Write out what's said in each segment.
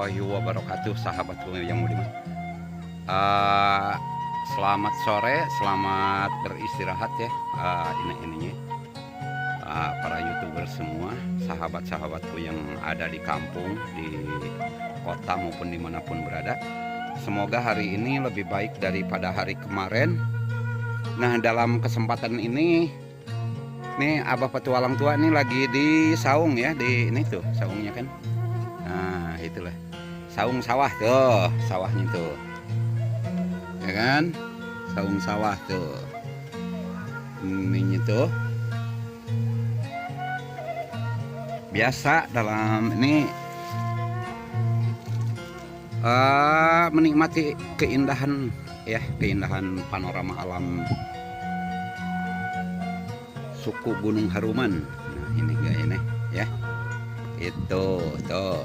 warahmatullahi wabarakatuh, sahabatku yang budiman. Eh, Selamat sore, selamat beristirahat ya. Ini para youtuber semua, sahabat-sahabatku yang ada di kampung, di kota maupun dimanapun berada. Semoga hari ini lebih baik daripada hari kemarin. Nah, dalam kesempatan ini, nih Abah Petualang Tua nih lagi di saung ya, di ini tuh saungnya kan. Nah, itulah saung sawah tuh, sawahnya tuh, ya kan? Saung sawah tuh, ini tuh biasa dalam ini menikmati keindahan ya, keindahan panorama alam suku Gunung Haruman. Nah, ini gak ini ya, itu tuh.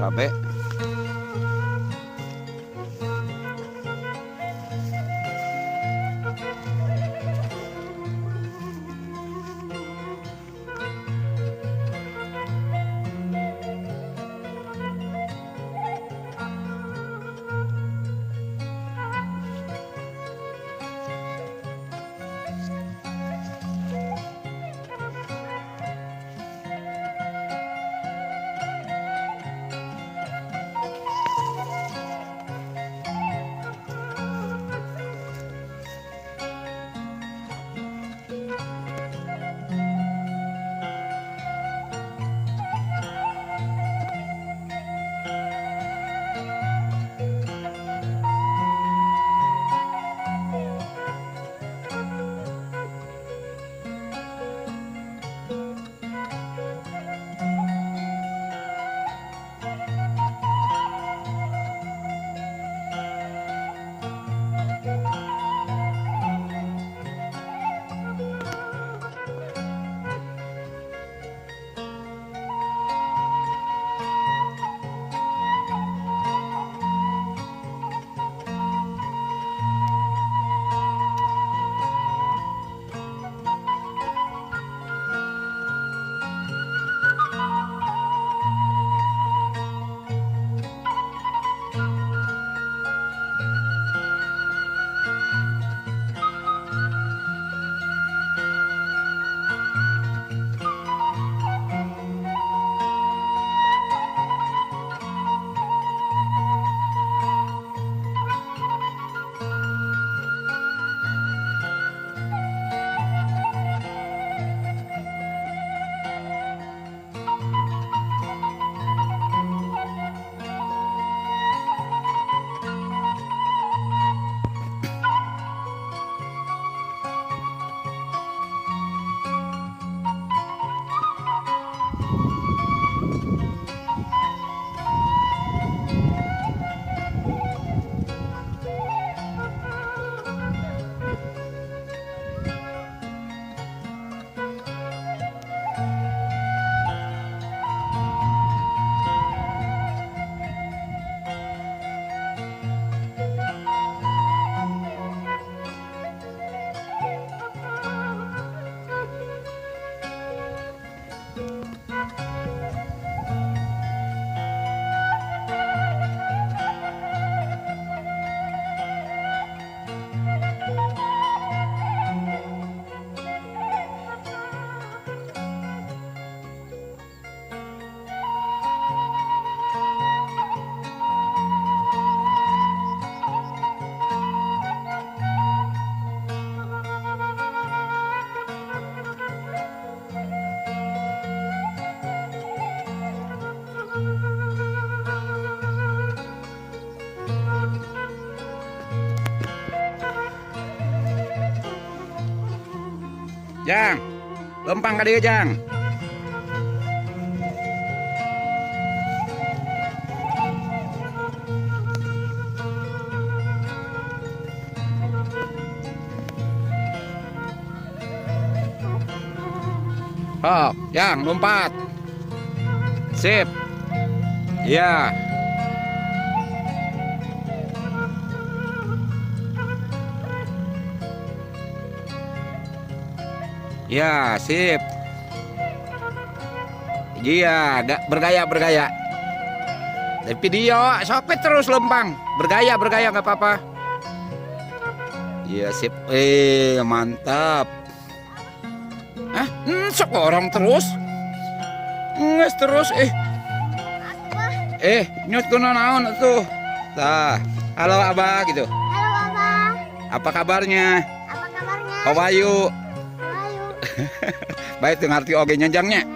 cabe. Jang, lempang ka dia Jang. Oh, Jang, lompat. Sip. Iya. Ya, sip. Iya, bergaya. Di video, sopet terus lempang. Bergaya nggak apa-apa. Iya, sip. Mantap. Sok orang terus. Nges terus. Nyut kuno naon tuh. Tah, halo Abah gitu. Halo Abah. Apa kabarnya? Apa kabarnya? How are you? Halo. Baik, ngerti oge nyanjangnya.